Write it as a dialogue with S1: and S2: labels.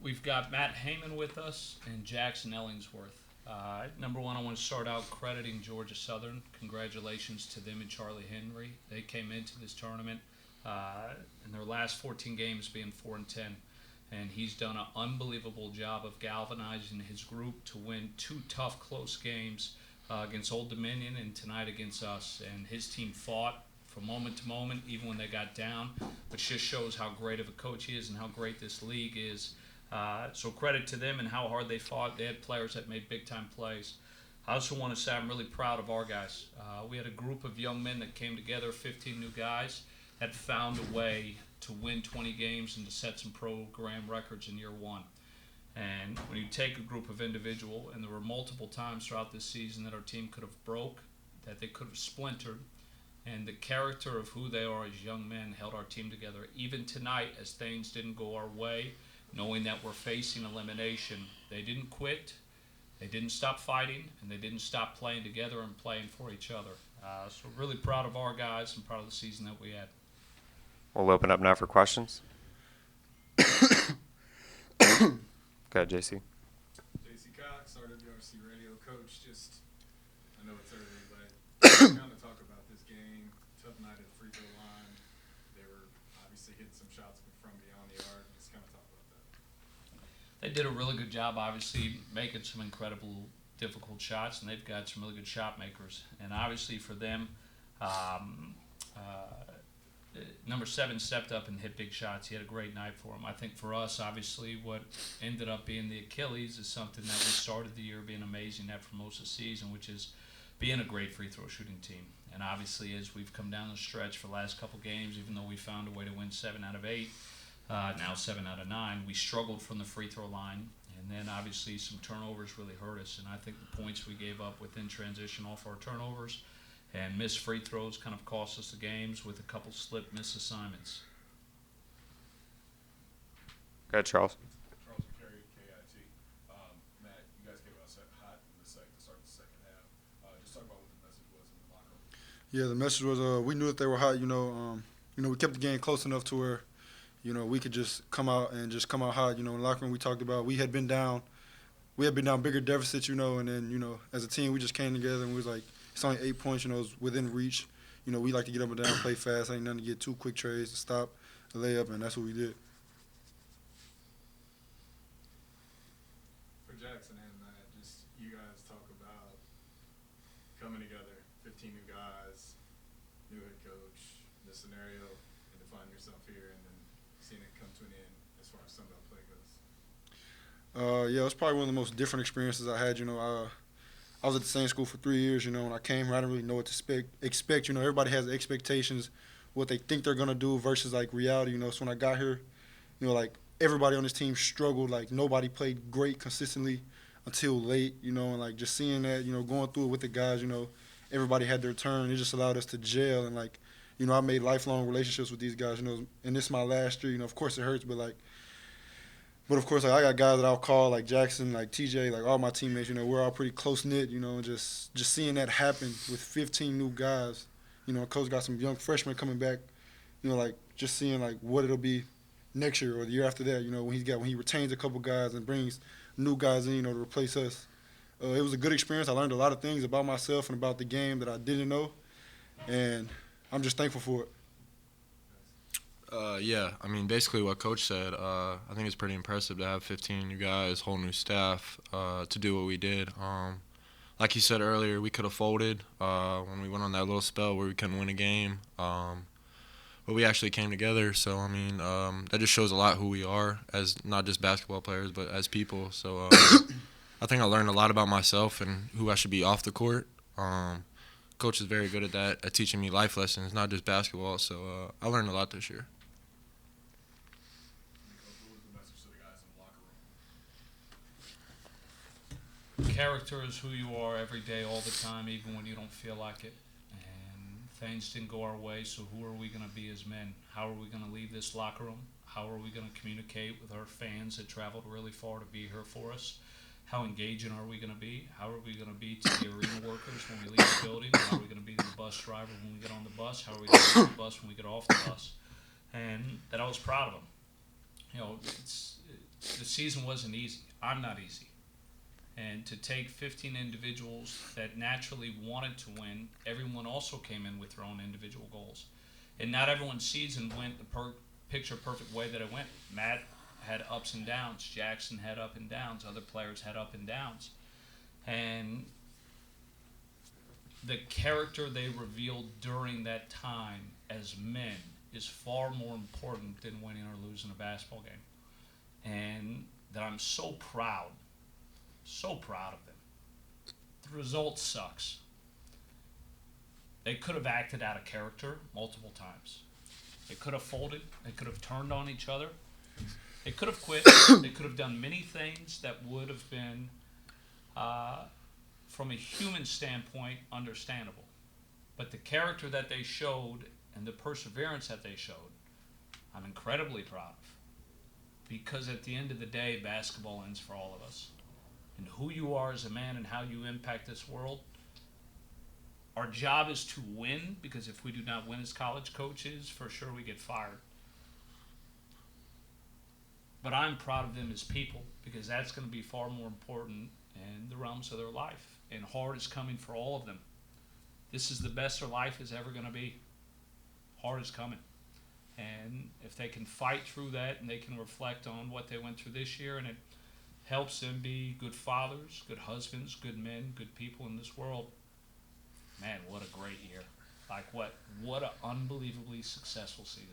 S1: We've got Matt Heyman with us and Jackson Ellingsworth. Number one, I want to start out crediting Georgia Southern. Congratulations to them and Charlie Henry. They came into this tournament in their last 14 games being 4-10, and he's done an unbelievable job of galvanizing his group to win two tough, close games against Old Dominion and tonight against us. And his team fought from moment to moment, even when they got down, which just shows how great of a coach he is and how great this league is. So credit to them and how hard they fought. They had players that made big-time plays. I also want to say I'm really proud of our guys. We had a group of young men that came together, 15 new guys, that found a way to win 20 games and to set some program records in year one. And when you take a group of individual, and there were multiple times throughout this season that our team could have broke, that they could have splintered, and the character of who they are as young men held our team together. Even tonight, as things didn't go our way, knowing that we're facing elimination, they didn't quit, they didn't stop fighting, and they didn't stop playing together and playing for each other. So really proud of our guys and proud of the season that we had.
S2: We'll open up now for questions. Go ahead, JC.
S3: JC Cox, RWRC radio coach. I know it's early, but kind of talk about this game. Tough night at the free throw line. They were obviously hitting some shots from beyond the arc. Just kind of talk about that.
S1: They did a really good job, obviously, making some incredible, difficult shots, and they've got some really good shot makers. And obviously for them, number 7 stepped up and hit big shots. He had a great night for him. I think for us, obviously, what ended up being the Achilles is something that we started the year being amazing at for most of the season, which is being a great free throw shooting team. And obviously, as we've come down the stretch for the last couple games, even though we found a way to win 7 out of 8, now 7 out of 9, we struggled from the free throw line. And then obviously some turnovers really hurt us. And I think the points we gave up within transition off our turnovers and missed free throws kind of cost us the games with a couple slip miss assignments.
S2: Go ahead, Charles.
S3: Charles McCary, KIT. Matt, you guys came out hot in the second to start the second half. Just talk about what the message was in the locker room.
S4: Yeah, the message was we knew that they were hot. We kept the game close enough to where, we could just come out hot. In the locker room we talked about we had been down bigger deficits, and then as a team we just came together and we was like, it's only 8 points, it was within reach. We like to get up and down, play fast. Ain't nothing to get 2 quick trades to stop a layup, and that's what we did.
S3: For Jackson and Matt, just you guys talk about coming together, 15 new guys, new head coach, this scenario, and to find yourself here and then seeing it come to an end as far as Sunbelt play goes.
S4: Yeah, it's probably one of the most different experiences I had. I was at the same school for 3 years, when I came here, I didn't really know what to expect. Everybody has expectations, what they think they're going to do versus, reality. So when I got here, everybody on this team struggled. Nobody played great consistently until late, and, just seeing that, going through it with the guys, everybody had their turn. It just allowed us to gel. And, I made lifelong relationships with these guys, and this is my last year. Of course it hurts, but of course, I got guys that I'll call, like Jackson, like TJ, all my teammates, we're all pretty close-knit, and just seeing that happen with 15 new guys. Coach got some young freshmen coming back, just seeing, what it'll be next year or the year after that, when he retains a couple guys and brings new guys in, to replace us. It was a good experience. I learned a lot of things about myself and about the game that I didn't know, and I'm just thankful for it.
S5: Yeah, basically what Coach said, I think it's pretty impressive to have 15 new guys, whole new staff, to do what we did. Like you said earlier, we could have folded when we went on that little spell where we couldn't win a game, but we actually came together. So, that just shows a lot who we are as not just basketball players, but as people. So I think I learned a lot about myself and who I should be off the court. Coach is very good at that, at teaching me life lessons, not just basketball. So I learned a lot this year.
S1: Character is who you are every day, all the time, even when you don't feel like it. And things didn't go our way, so who are we going to be as men? How are we going to leave this locker room? How are we going to communicate with our fans that traveled really far to be here for us? How engaging are we going to be? How are we going to be to the arena workers when we leave the building? How are we going to be to the bus driver when we get on the bus? How are we going to be to the bus when we get off the bus? And that I was proud of them. the season wasn't easy. I'm not easy. And to take 15 individuals that naturally wanted to win, everyone also came in with their own individual goals. And not everyone's season went the picture perfect way that it went. Matt had ups and downs. Jackson had up and downs. Other players had up and downs. And the character they revealed during that time as men is far more important than winning or losing a basketball game. And that I'm so proud of them. The result sucks. They could have acted out of character multiple times. They could have folded. They could have turned on each other. They could have quit. They could have done many things that would have been, from a human standpoint, understandable. But the character that they showed and the perseverance that they showed, I'm incredibly proud of. Because at the end of the day, basketball ends for all of us. And who you are as a man and how you impact this world, our job is to win, because if we do not win as college coaches, for sure we get fired. But I'm proud of them as people, because that's going to be far more important in the realms of their life. And hard is coming for all of them. This is the best their life is ever going to be. Hard is coming. And if they can fight through that and they can reflect on what they went through this year, and it helps them be good fathers, good husbands, good men, good people in this world, man, what a great year. Like what an unbelievably successful season.